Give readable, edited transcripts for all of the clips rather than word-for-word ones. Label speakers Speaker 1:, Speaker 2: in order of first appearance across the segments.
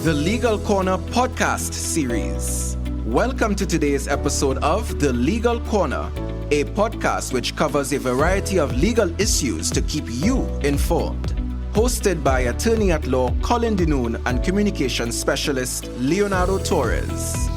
Speaker 1: the Legal Corner podcast series. Welcome to today's episode of The Legal Corner, a podcast which covers a variety of legal issues to keep you informed. Hosted by attorney at law Colin Denoon and communications specialist Leonardo Torres.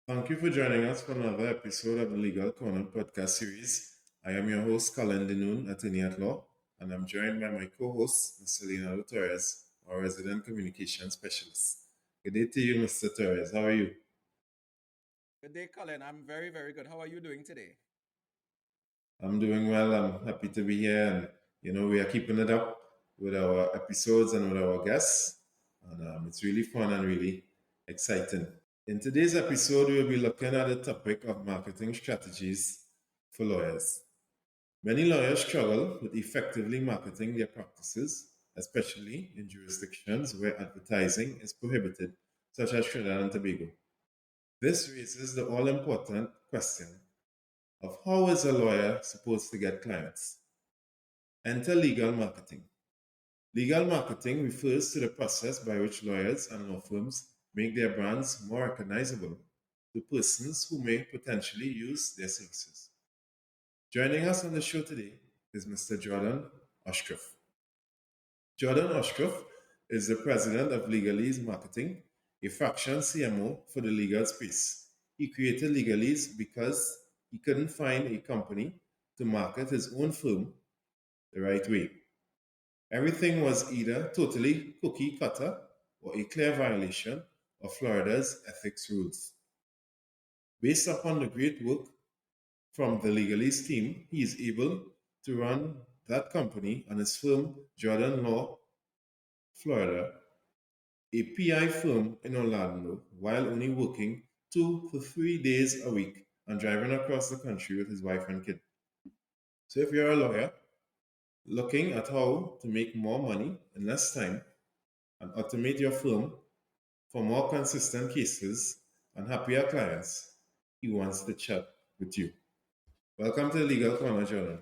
Speaker 2: Thank you for joining us for another episode of the Legal Corner podcast series. I am your host, Colin Denoon, attorney at law, and I'm joined by my co-host, Mr. Leonardo Torres, our resident communications specialist. Good day to you, Mr. Torres. How are you?
Speaker 1: Good day, Colin. I'm very, very good. How are you doing today?
Speaker 2: I'm doing well. I'm happy to be here, and we are keeping it up with our episodes and with our guests, and it's really fun and really exciting. In today's episode, we'll be looking at the topic of marketing strategies for lawyers. Many lawyers struggle with effectively marketing their practices, especially in jurisdictions where advertising is prohibited, such as Trinidad and Tobago. This raises the all-important question of how is a lawyer supposed to get clients? Enter legal marketing. Legal marketing refers to the process by which lawyers and law firms make their brands more recognizable to persons who may potentially use their services. Joining us on the show today is Mr. Jordan Ostroff. Jordan Ostroff is the president of Legalese Marketing, a fraction CMO for the legal space. He created Legalese because he couldn't find a company to market his own firm the right way. Everything was either totally cookie cutter or a clear violation of Florida's ethics rules. Based upon the great work from the Legalese team, he is able to run that company and his firm, Jordan Law, Florida, a PI firm in Orlando, while only working 2 to 3 days a week and driving across the country with his wife and kid. So if you're a lawyer looking at how to make more money in less time and automate your firm for more consistent cases and happier clients, he wants to chat with you. Welcome to the Legal Corner, Jordan.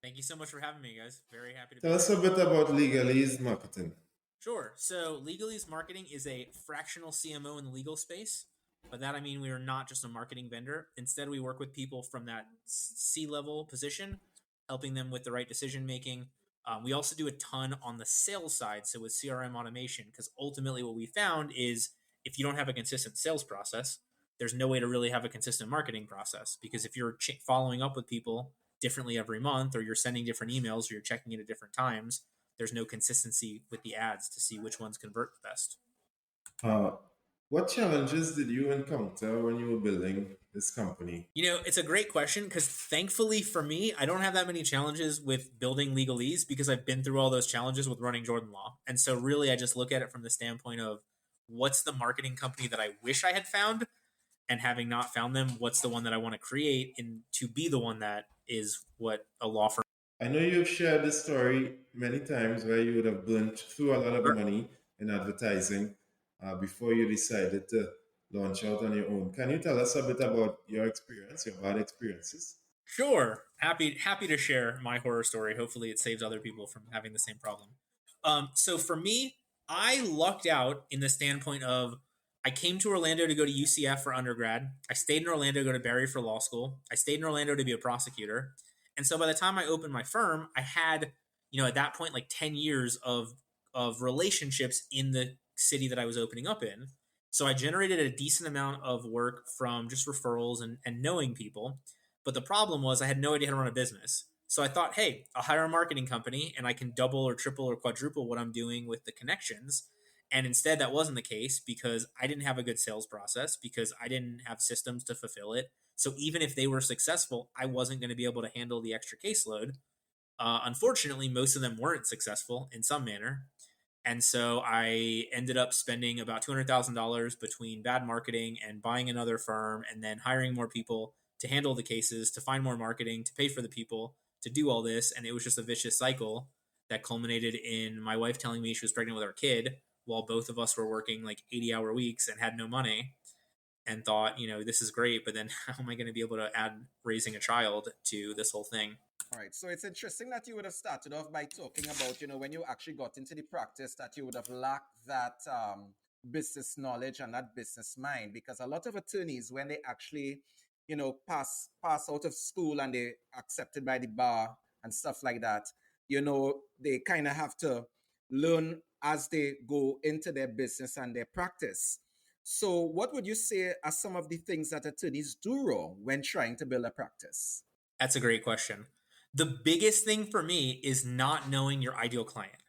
Speaker 3: Thank you so much for having me, guys. Very happy to
Speaker 2: Tell
Speaker 3: be
Speaker 2: us
Speaker 3: here.
Speaker 2: a bit about Legalese Marketing.
Speaker 3: Sure. So Legalese Marketing is a fractional CMO in the legal space. By that I mean we are not just a marketing vendor. Instead, we work with people from that C-level position, helping them with the right decision making. We also do a ton on the sales side, so with CRM automation, because ultimately what we found is if you don't have a consistent sales process, there's no way to really have a consistent marketing process, because if you're following up with people differently every month, or you're sending different emails, or you're checking it at different times, there's no consistency with the ads to see which ones convert the best.
Speaker 2: What challenges did you encounter when you were building this company?
Speaker 3: It's a great question, because thankfully for me, I don't have that many challenges with building Legalese because I've been through all those challenges with running Jordan Law. And so really I just look at it from the standpoint of what's the marketing company that I wish I had found, and having not found them, what's the one that I want to create and to be the one that is what a law firm.
Speaker 2: I know you've shared this story many times where you would have burnt through a lot of money in advertising before you decided to launch out on your own. Can you tell us a bit about your experience, your bad experiences?
Speaker 3: Sure. Happy to share my horror story. Hopefully it saves other people from having the same problem. So for me, I lucked out in the standpoint of I came to Orlando to go to UCF for undergrad. I stayed in Orlando to go to Barry for law school. I stayed in Orlando to be a prosecutor. And so by the time I opened my firm, I had, at that point, like 10 years of relationships in the city that I was opening up in. So I generated a decent amount of work from just referrals and knowing people. But the problem was I had no idea how to run a business. So I thought, hey, I'll hire a marketing company and I can double or triple or quadruple what I'm doing with the connections. And instead, that wasn't the case because I didn't have a good sales process, because I didn't have systems to fulfill it. So even if they were successful, I wasn't going to be able to handle the extra caseload. Unfortunately, most of them weren't successful in some manner. And so I ended up spending about $200,000 between bad marketing and buying another firm and then hiring more people to handle the cases, to find more marketing, to pay for the people, to do all this. And it was just a vicious cycle that culminated in my wife telling me she was pregnant with our kid, while both of us were working like 80-hour weeks and had no money, and thought, this is great, but then how am I going to be able to add raising a child to this whole thing?
Speaker 1: All right. So it's interesting that you would have started off by talking about, when you actually got into the practice, that you would have lacked that business knowledge and that business mind. Because a lot of attorneys, when they actually, pass out of school and they accepted by the bar and stuff like that, they kind of have to learn as they go into their business and their practice. So, what would you say are some of the things that attorneys do wrong when trying to build a practice?
Speaker 3: That's a great question. The biggest thing for me is not knowing your ideal client.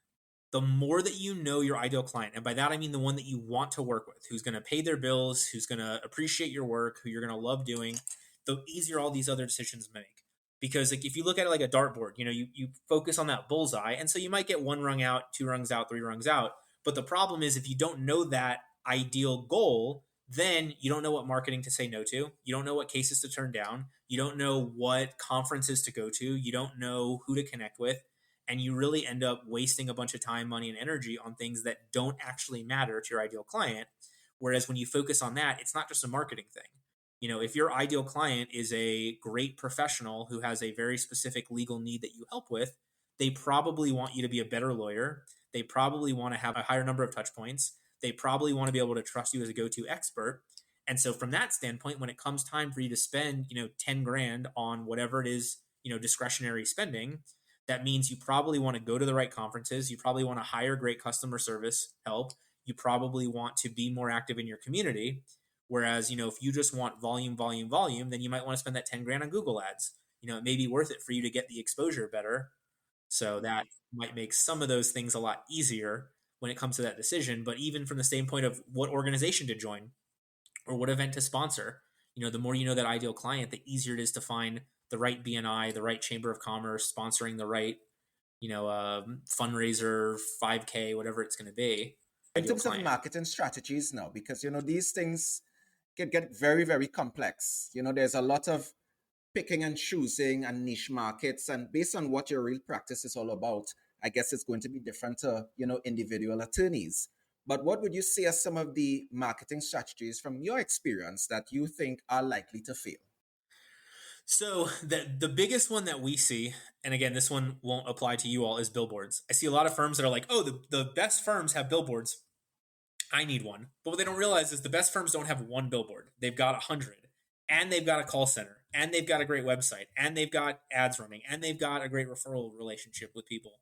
Speaker 3: The more that you know your ideal client, and by that I mean the one that you want to work with, who's going to pay their bills, who's going to appreciate your work, who you're going to love doing, the easier all these other decisions make. Because like if you look at it like a dartboard, you focus on that bullseye, and so you might get one rung out, two rungs out, three rungs out. But the problem is if you don't know that ideal goal, then you don't know what marketing to say no to. You don't know what cases to turn down. You don't know what conferences to go to. You don't know who to connect with. And you really end up wasting a bunch of time, money, and energy on things that don't actually matter to your ideal client. Whereas when you focus on that, it's not just a marketing thing. If your ideal client is a great professional who has a very specific legal need that you help with, they probably want you to be a better lawyer. They probably want to have a higher number of touch points. They probably want to be able to trust you as a go-to expert. And so from that standpoint, when it comes time for you to spend, 10 grand on whatever it is, discretionary spending, that means you probably want to go to the right conferences. You probably want to hire great customer service help. You probably want to be more active in your community. Whereas, if you just want volume, volume, volume, then you might want to spend that 10 grand on Google ads. It may be worth it for you to get the exposure better. So that might make some of those things a lot easier when it comes to that decision. But even from the standpoint of what organization to join or what event to sponsor, the more you know that ideal client, the easier it is to find the right BNI, the right chamber of commerce, sponsoring the right, fundraiser, 5K, whatever it's going to be.
Speaker 1: In terms of marketing strategies now, because, these things can get very, very complex. There's a lot of picking and choosing and niche markets. And based on what your real practice is all about, I guess it's going to be different to, individual attorneys. But what would you say are some of the marketing strategies from your experience that you think are likely to fail?
Speaker 3: So the biggest one that we see, and again, this one won't apply to you all, is billboards. I see a lot of firms that are like, oh, the best firms have billboards. I need one. But what they don't realize is the best firms don't have one billboard. They've got 100, and they've got a call center, and they've got a great website, and they've got ads running, and they've got a great referral relationship with people.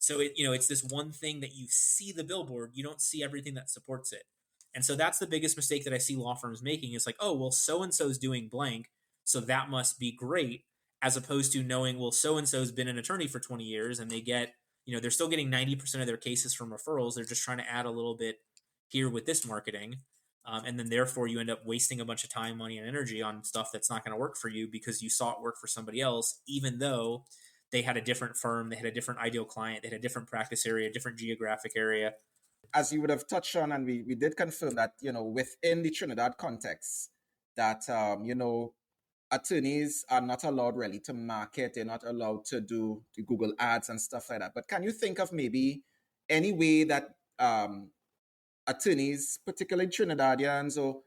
Speaker 3: So it's this one thing that you see the billboard, you don't see everything that supports it. And so that's the biggest mistake that I see law firms making. Is like, oh, well, so-and-so's doing blank, so that must be great, as opposed to knowing, well, so-and-so's been an attorney for 20 years and they get, they're still getting 90% of their cases from referrals. They're just trying to add a little bit here with this marketing. And then therefore you end up wasting a bunch of time, money, and energy on stuff that's not going to work for you because you saw it work for somebody else, even though they had a different firm, they had a different ideal client, they had a different practice area, different geographic area.
Speaker 1: As you would have touched on, and we did confirm that, within the Trinidad context, that, attorneys are not allowed really to market. They're not allowed to do the Google ads and stuff like that. But can you think of maybe any way that attorneys, particularly Trinidadians or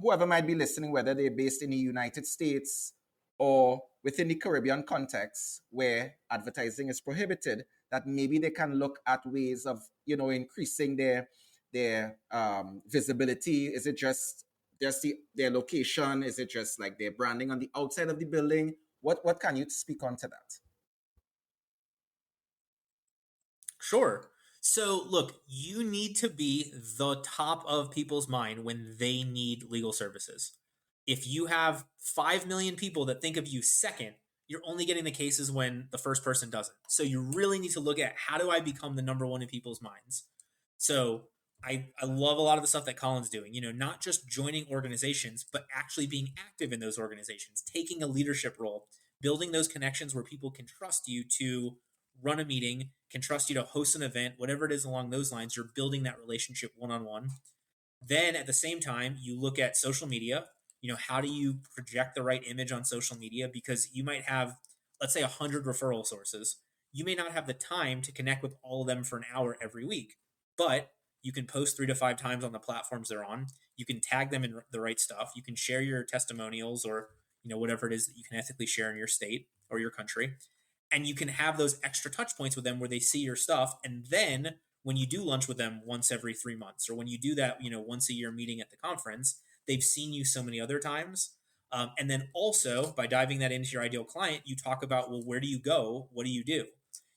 Speaker 1: whoever might be listening, whether they're based in the United States or within the Caribbean context where advertising is prohibited, that maybe they can look at ways of, increasing their visibility? Is it just their location? Is it just like their branding on the outside of the building? What can you speak on to that?
Speaker 3: Sure. So look, you need to be the top of people's mind when they need legal services. If you have 5 million people that think of you second, you're only getting the cases when the first person doesn't. So you really need to look at, how do I become the number one in people's minds? So I love a lot of the stuff that Colin's doing, not just joining organizations, but actually being active in those organizations, taking a leadership role, building those connections where people can trust you to run a meeting, can trust you to host an event, whatever it is along those lines. You're building that relationship one-on-one. Then at the same time, you look at social media. How do you project the right image on social media? Because you might have, let's say, 100 referral sources. You may not have the time to connect with all of them for an hour every week, but you can post 3 to 5 times on the platforms they're on. You can tag them in the right stuff. You can share your testimonials or, whatever it is that you can ethically share in your state or your country. And you can have those extra touch points with them where they see your stuff. And then when you do lunch with them once every 3 months, or when you do that, once a year meeting at the conference, they've seen you so many other times. And then also by diving that into your ideal client, you talk about, well, where do you go? What do you do?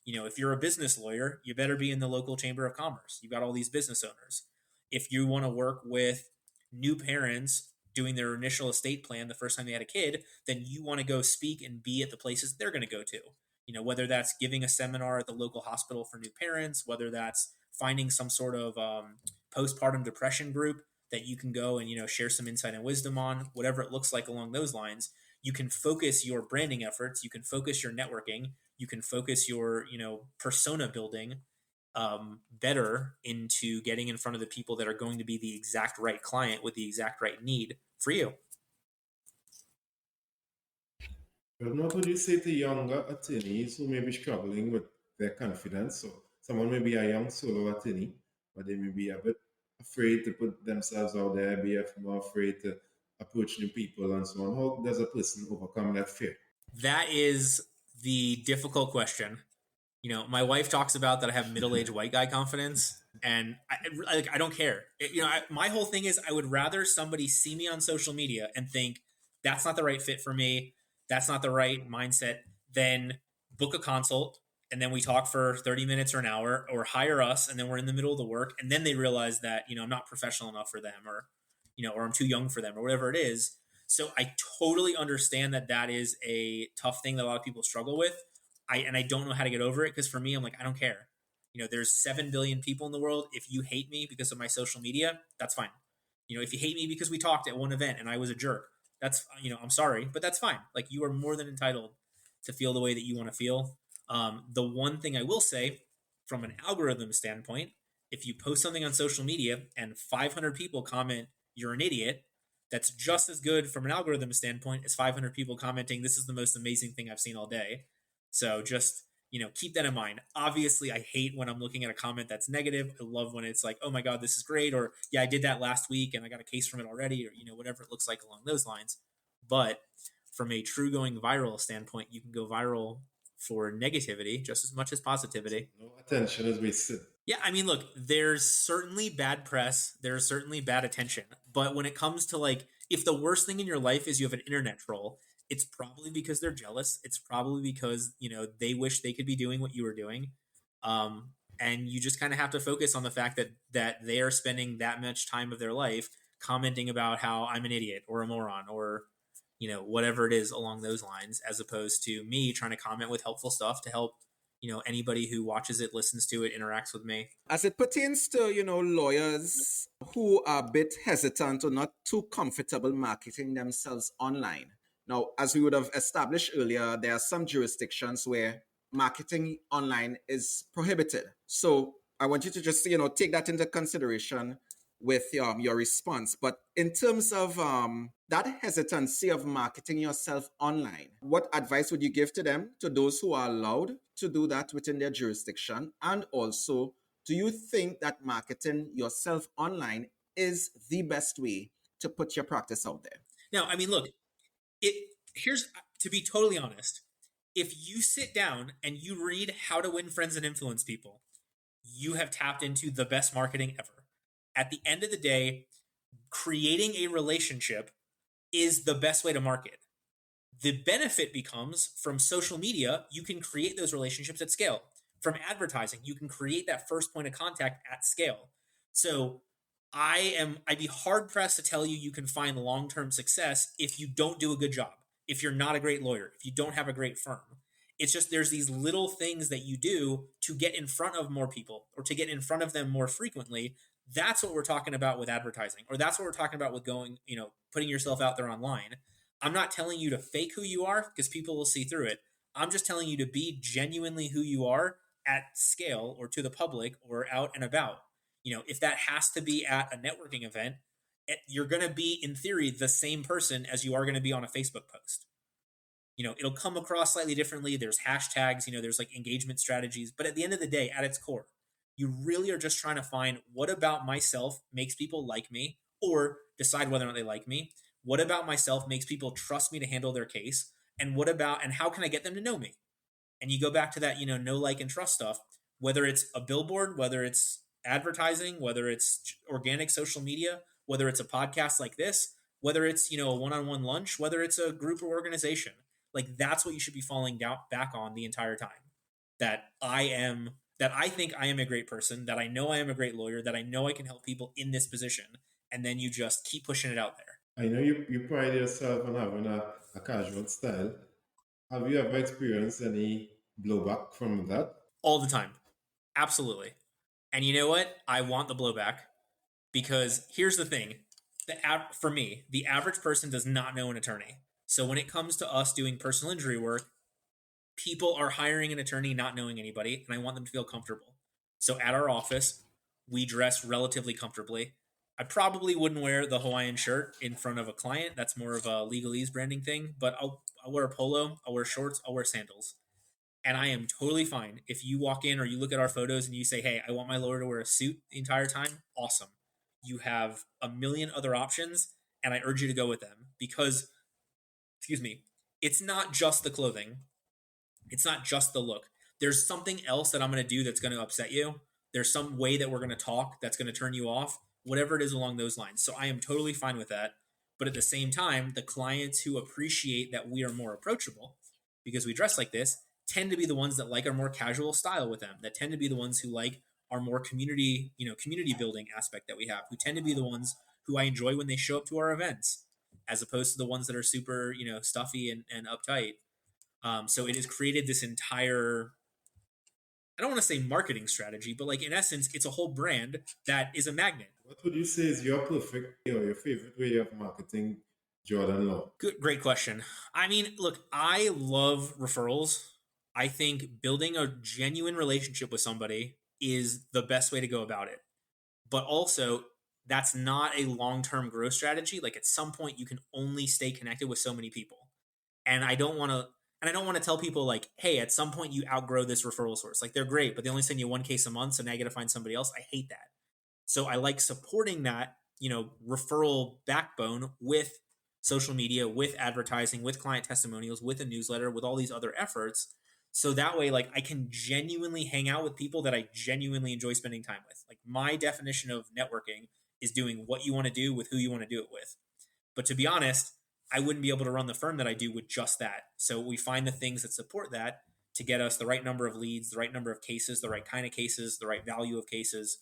Speaker 3: If you're a business lawyer, you better be in the local chamber of commerce. You've got all these business owners. If you want to work with new parents doing their initial estate plan the first time they had a kid, then you want to go speak and be at the places they're going to go to. Whether that's giving a seminar at the local hospital for new parents, whether that's finding some sort of postpartum depression group that you can go and, share some insight and wisdom on, whatever it looks like along those lines. You can focus your branding efforts. You can focus your networking. You can focus your, persona building better into getting in front of the people that are going to be the exact right client with the exact right need for you.
Speaker 2: But what would you say to younger attorneys who may be struggling with their confidence? So someone may be a young solo attorney, but they may be a bit afraid to put themselves out there, be more afraid to approach new people and so on. How does a person overcome that fear?
Speaker 3: That is the difficult question. My wife talks about that I have middle-aged white guy confidence, and I don't care. My whole thing is I would rather somebody see me on social media and think that's not the right fit for me, that's not the right mindset, than book a consult and then we talk for 30 minutes or an hour, or hire us and then we're in the middle of the work, and then they realize that I'm not professional enough for them, or or I'm too young for them, or whatever it is. So I totally understand that is a tough thing that a lot of people struggle with. I don't know how to get over it, because for me, I'm like, I don't care. There's 7 billion people in the world. If you hate me because of my social media, that's fine. If you hate me because we talked at one event and I was a jerk, that's, I'm sorry, but that's fine. Like, you are more than entitled to feel the way that you want to feel. The one thing I will say from an algorithm standpoint, if you post something on social media and 500 people comment, you're an idiot, that's just as good from an algorithm standpoint as 500 people commenting, this is the most amazing thing I've seen all day. So just, keep that in mind. Obviously, I hate when I'm looking at a comment that's negative. I love when it's like, oh my God, this is great. Or, yeah, I did that last week and I got a case from it already, or, whatever it looks like along those lines. But from a true going viral standpoint, you can go viral for negativity just as much as positivity.
Speaker 2: No attention is wasted.
Speaker 3: Yeah, I mean, look, there's certainly bad press. There's certainly bad attention. But when it comes to, like, if the worst thing in your life is you have an internet troll, it's probably because they're jealous. It's probably because, they wish they could be doing what you were doing. And you just kind of have to focus on the fact that they are spending that much time of their life commenting about how I'm an idiot or a moron, or, whatever it is along those lines, as opposed to me trying to comment with helpful stuff to help, anybody who watches it, listens to it, interacts with me.
Speaker 1: As it pertains to, lawyers who are a bit hesitant or not too comfortable marketing themselves online. Now, as we would have established earlier, there are some jurisdictions where marketing online is prohibited. So I want you to just, take that into consideration with your response. But in terms of that hesitancy of marketing yourself online, what advice would you give to them, to those who are allowed to do that within their jurisdiction? And also, do you think that marketing yourself online is the best way to put your practice out there?
Speaker 3: Now, I mean, look, here's, to be totally honest, if you sit down and you read How to Win Friends and Influence People, you have tapped into the best marketing ever. At the end of the day, creating a relationship is the best way to market. The benefit becomes from social media, you can create those relationships at scale. From advertising, you can create that first point of contact at scale. So I'd be hard pressed to tell you can find long-term success if you don't do a good job, if you're not a great lawyer, if you don't have a great firm. It's just there's these little things that you do to get in front of more people, or to get in front of them more frequently. That's what we're talking about with advertising, or that's what we're talking about with going, putting yourself out there online. I'm not telling you to fake who you are, because people will see through it. I'm just telling you to be genuinely who you are at scale, or to the public, or out and about. If that has to be at a networking event, you're going to be, in theory, the same person as you are going to be on a Facebook post. It'll come across slightly differently. There's hashtags, there's like engagement strategies. But at the end of the day, at its core, you really are just trying to find what about myself makes people like me, or decide whether or not they like me. What about myself makes people trust me to handle their case? And how can I get them to know me? And you go back to that, know, like, and trust stuff, whether it's a billboard, whether it's advertising, whether it's organic social media, whether it's a podcast like this, whether it's, a one-on-one lunch, whether it's a group or organization. Like, that's what you should be falling down back on the entire time. That I think I am a great person, that I know I am a great lawyer, that I know I can help people in this position. And then you just keep pushing it out there.
Speaker 2: I know you pride yourself on having a casual style. Have you ever experienced any blowback from that?
Speaker 3: All the time. Absolutely. And you know what? I want the blowback, because here's the thing. For me, the average person does not know an attorney. So when it comes to us doing personal injury work, people are hiring an attorney not knowing anybody, and I want them to feel comfortable. So at our office, we dress relatively comfortably. I probably wouldn't wear the Hawaiian shirt in front of a client. That's more of a legalese branding thing. But I'll wear a polo, I'll wear shorts, I'll wear sandals. And I am totally fine. If you walk in or you look at our photos and you say, hey, I want my lawyer to wear a suit the entire time, awesome. You have a million other options, and I urge you to go with them. Because, it's not just the clothing. It's not just the look. There's something else that I'm going to do that's going to upset you. There's some way that we're going to talk that's going to turn you off, whatever it is along those lines. So I am totally fine with that. But at the same time, the clients who appreciate that we are more approachable because we dress like this tend to be the ones that like our more casual style with them, that tend to be the ones who like our more community building aspect that we have, who tend to be the ones who I enjoy when they show up to our events, as opposed to the ones that are super, stuffy and uptight. So it has created this entire, I don't want to say marketing strategy, but like in essence, it's a whole brand that is a magnet.
Speaker 2: What would you say is your perfect or your favorite way of marketing Jordan Law?
Speaker 3: Great question. I mean, look, I love referrals. I think building a genuine relationship with somebody is the best way to go about it. But also, that's not a long-term growth strategy. Like at some point, you can only stay connected with so many people. And I don't want to tell people like, hey, at some point you outgrow this referral source. Like they're great, but they only send you one case a month. So now you got to find somebody else. I hate that. So I like supporting that, referral backbone with social media, with advertising, with client testimonials, with a newsletter, with all these other efforts. So that way, like I can genuinely hang out with people that I genuinely enjoy spending time with. Like my definition of networking is doing what you want to do with who you want to do it with. But to be honest, I wouldn't be able to run the firm that I do with just that. So we find the things that support that to get us the right number of leads, the right number of cases, the right kind of cases, the right value of cases,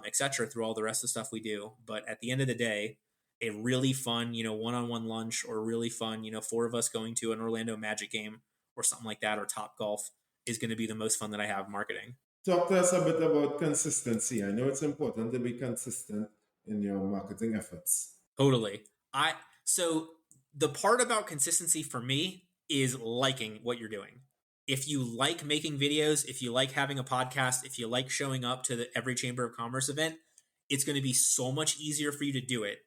Speaker 3: et cetera, through all the rest of the stuff we do. But at the end of the day, a really fun, one-on-one lunch, or really fun, 4 of us going to an Orlando Magic game or something like that, or Top Golf is going to be the most fun that I have marketing.
Speaker 2: Talk to us a bit about consistency. I know it's important to be consistent in your marketing efforts.
Speaker 3: Totally. So the part about consistency for me is liking what you're doing. If you like making videos, if you like having a podcast, if you like showing up to the every Chamber of Commerce event, it's going to be so much easier for you to do it.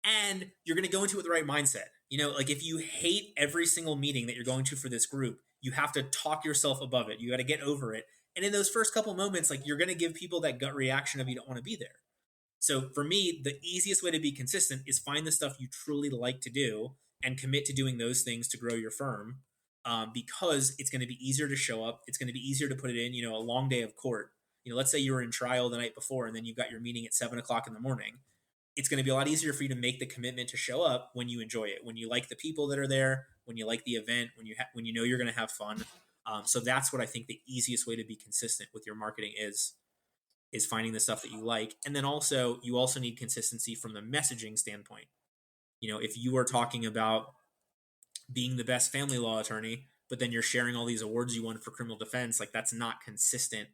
Speaker 3: And you're going to go into it with the right mindset. Like if you hate every single meeting that you're going to for this group, you have to talk yourself above it. You got to get over it. And in those first couple moments, like you're going to give people that gut reaction of you don't want to be there. So for me, the easiest way to be consistent is find the stuff you truly like to do and commit to doing those things to grow your firm, because it's going to be easier to show up. It's going to be easier to put it in, a long day of court. Let's say you were in trial the night before and then you've got your meeting at 7:00 in the morning. It's going to be a lot easier for you to make the commitment to show up when you enjoy it, when you like the people that are there, when you like the event, when you know you're going to have fun. So that's what I think the easiest way to be consistent with your marketing is finding the stuff that you like. And then you also need consistency from the messaging standpoint. If you are talking about being the best family law attorney, but then you're sharing all these awards you won for criminal defense, like that's not consistent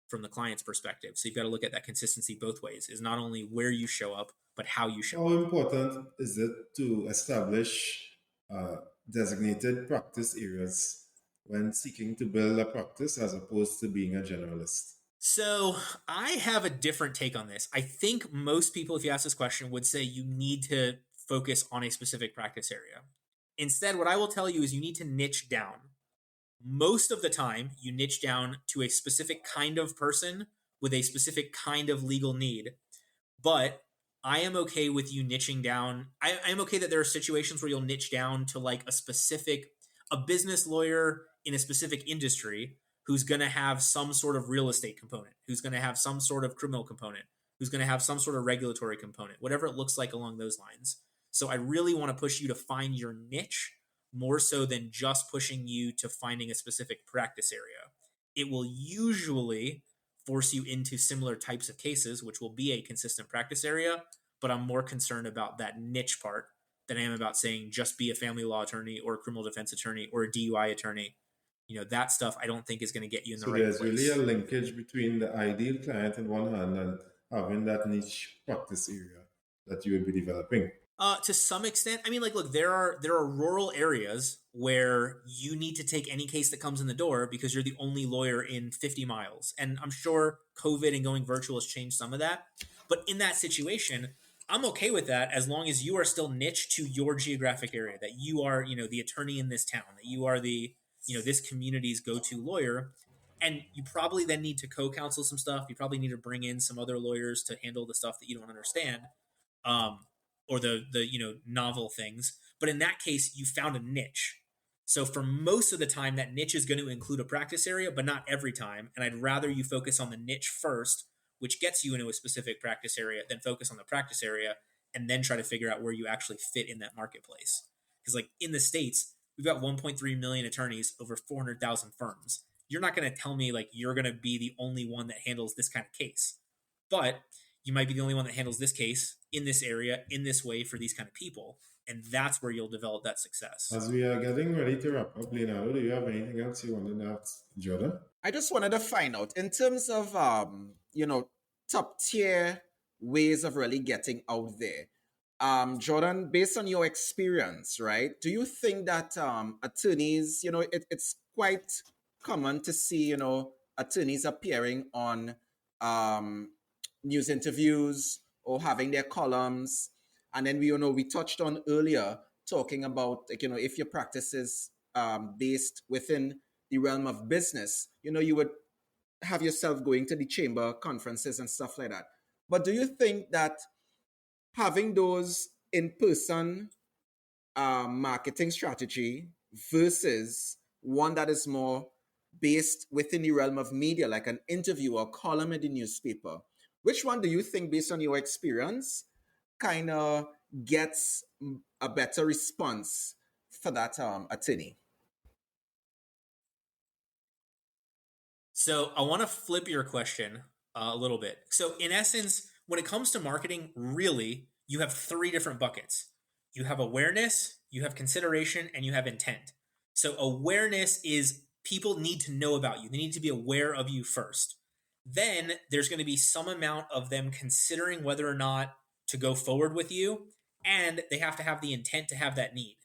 Speaker 3: from the client's perspective. So you've got to look at that consistency both ways, is not only where you show up, but how you show up.
Speaker 2: How important is it to establish designated practice areas when seeking to build a practice as opposed to being a generalist?
Speaker 3: So I have a different take on this. I think most people, if you ask this question, would say you need to focus on a specific practice area. Instead, what I will tell you is you need to niche down. Most of the time, you niche down to a specific kind of person with a specific kind of legal need. But I am okay with you niching down. I am okay that there are situations where you'll niche down to like a business lawyer in a specific industry who's going to have some sort of real estate component, who's going to have some sort of criminal component, who's going to have some sort of regulatory component, whatever it looks like along those lines. So I really want to push you to find your niche more so than just pushing you to finding a specific practice area. It will usually force you into similar types of cases, which will be a consistent practice area, but I'm more concerned about that niche part than I am about saying just be a family law attorney or a criminal defense attorney or a DUI attorney. That stuff I don't think is going to get you in the right place.
Speaker 2: So there's really a linkage between the ideal client on one hand and having that niche practice area that you will be developing.
Speaker 3: To some extent, I mean, look, there are rural areas where you need to take any case that comes in the door because you're the only lawyer in 50 miles. And I'm sure COVID and going virtual has changed some of that. But in that situation, I'm okay with that as long as you are still niche to your geographic area, that you are, the attorney in this town, that you are the, this community's go-to lawyer. And you probably then need to co-counsel some stuff. You probably need to bring in some other lawyers to handle the stuff that you don't understand. Or the novel things. But in that case, you found a niche. So for most of the time, that niche is going to include a practice area, but not every time. And I'd rather you focus on the niche first, which gets you into a specific practice area, than focus on the practice area and then try to figure out where you actually fit in that marketplace. Because in the States, we've got 1.3 million attorneys, over 400,000 firms. You're not going to tell me you're going to be the only one that handles this kind of case. But you might be the only one that handles this case in this area, in this way for these kind of people. And that's where you'll develop that success.
Speaker 2: As we are getting ready to wrap up, Leonardo, do you have anything else you wanted to ask Jordan?
Speaker 1: I just wanted to find out, in terms of, top tier ways of really getting out there. Jordan, based on your experience, right, do you think that attorneys, it's quite common to see, attorneys appearing on news interviews or having their columns, and then we touched on earlier talking about if your practice is based within the realm of business, you would have yourself going to the chamber conferences and stuff like that. But do you think that having those in-person marketing strategy versus one that is more based within the realm of media, like an interview or column in the newspaper, which one do you think, based on your experience, kind of gets a better response for that attorney?
Speaker 3: So I want to flip your question a little bit. So in essence, when it comes to marketing, really, you have three different buckets. You have awareness, you have consideration, and you have intent. So awareness is people need to know about you. They need to be aware of you first. Then there's going to be some amount of them considering whether or not to go forward with you, and they have to have the intent to have that need.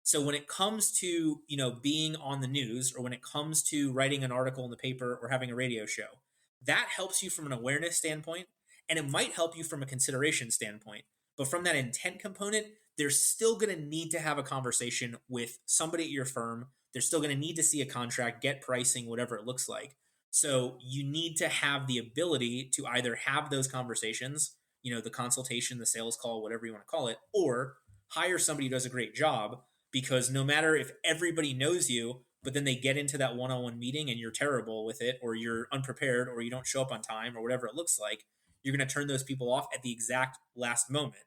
Speaker 3: So when it comes to, being on the news, or when it comes to writing an article in the paper or having a radio show, that helps you from an awareness standpoint, and it might help you from a consideration standpoint. But from that intent component, they're still going to need to have a conversation with somebody at your firm. They're still going to need to see a contract, get pricing, whatever it looks like. So you need to have the ability to either have those conversations, the consultation, the sales call, whatever you want to call it, or hire somebody who does a great job. Because no matter if everybody knows you, but then they get into that one-on-one meeting and you're terrible with it, or you're unprepared, or you don't show up on time, or whatever it looks like, you're going to turn those people off at the exact last moment.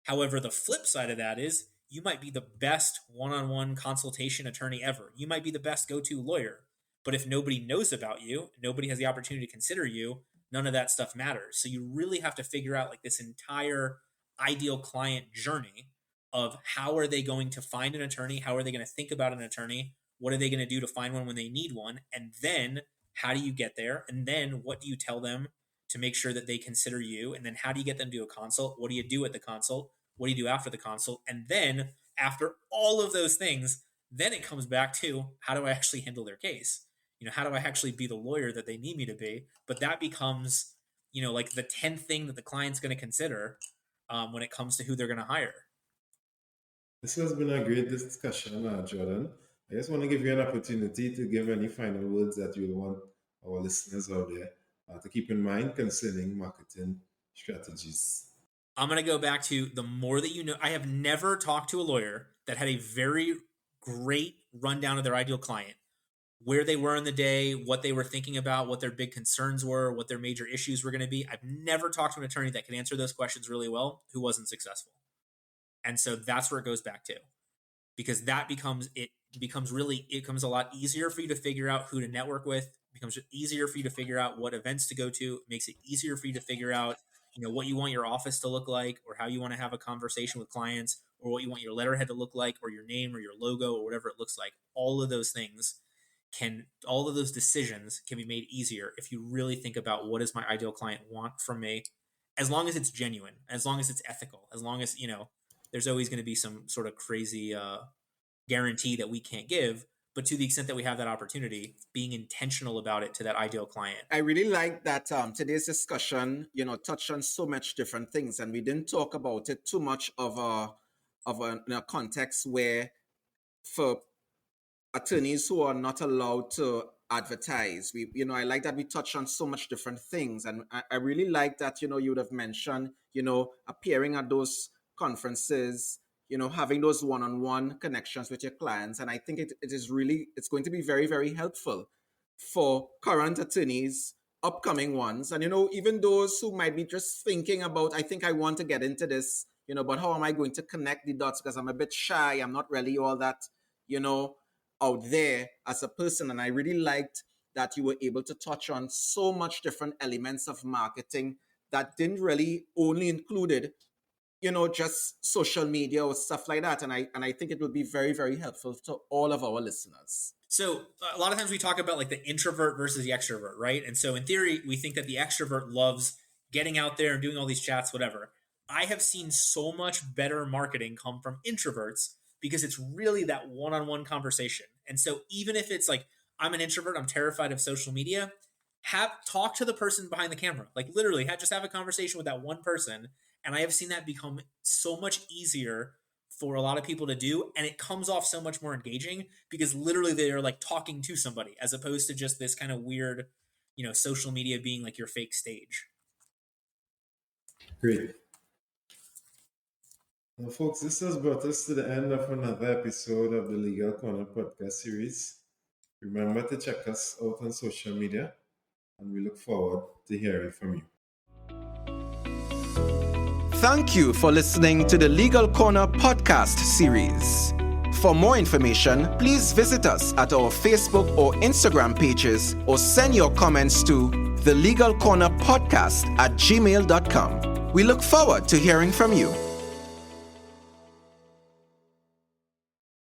Speaker 3: However, the flip side of that is you might be the best one-on-one consultation attorney ever. You might be the best go-to lawyer. But if nobody knows about you, nobody has the opportunity to consider you, none of that stuff matters. So you really have to figure out this entire ideal client journey of how are they going to find an attorney? How are they going to think about an attorney? What are they going to do to find one when they need one? And then how do you get there? And then what do you tell them to make sure that they consider you? And then how do you get them to do a consult? What do you do at the consult? What do you do after the consult? And then after all of those things, then it comes back to how do I actually handle their case? How do I actually be the lawyer that they need me to be? But that becomes, the 10th thing that the client's going to consider when it comes to who they're going to hire.
Speaker 2: This has been a great discussion, Jordan. I just want to give you an opportunity to give any final words that you want our listeners out there to keep in mind concerning marketing strategies.
Speaker 3: I'm going to go back to the more that you know. I have never talked to a lawyer that had a very great rundown of their ideal client, where they were in the day, what they were thinking about, what their big concerns were, what their major issues were going to be. I've never talked to an attorney that could answer those questions really well who wasn't successful. And so that's where it goes back to, because that becomes a lot easier for you to figure out who to network with. It becomes easier for you to figure out what events to go to. It makes it easier for you to figure out, what you want your office to look like, or how you want to have a conversation with clients, or what you want your letterhead to look like, or your name or your logo, or whatever it looks like. All of those decisions can be made easier if you really think about, what does my ideal client want from me, as long as it's genuine, as long as it's ethical, as long as, there's always going to be some sort of crazy guarantee that we can't give. But to the extent that we have that opportunity, being intentional about it to that ideal client.
Speaker 1: I really like that today's discussion, touched on so much different things, and we didn't talk about it too much in a context where, for attorneys who are not allowed to advertise, I like that we touched on so much different things, and I really like that, you would have mentioned, appearing at those conferences, having those one-on-one connections with your clients. And I think it's going to be very, very helpful for current attorneys, upcoming ones, and, even those who might be just thinking about, I think I want to get into this, but how am I going to connect the dots? Because I'm a bit shy. I'm not really all that, out there as a person. And I really liked that you were able to touch on so much different elements of marketing that didn't really only included, just social media or stuff like that. And I think it would be very, very helpful to all of our listeners.
Speaker 3: So a lot of times we talk about like the introvert versus the extrovert, right? And so in theory, we think that the extrovert loves getting out there and doing all these chats, whatever. I have seen so much better marketing come from introverts, because it's really that one-on-one conversation. And so even if it's like, I'm an introvert, I'm terrified of social media, talk to the person behind the camera. Like literally just have a conversation with that one person. And I have seen that become so much easier for a lot of people to do. And it comes off so much more engaging, because literally they are like talking to somebody, as opposed to just this kind of weird, social media being like your fake stage.
Speaker 2: Great. Well, folks, this has brought us to the end of another episode of the Legal Corner podcast series. Remember to check us out on social media, and we look forward to hearing from you.
Speaker 1: Thank you for listening to the Legal Corner podcast series. For more information, please visit us at our Facebook or Instagram pages, or send your comments to thelegalcornerpodcast@gmail.com. We look forward to hearing from you.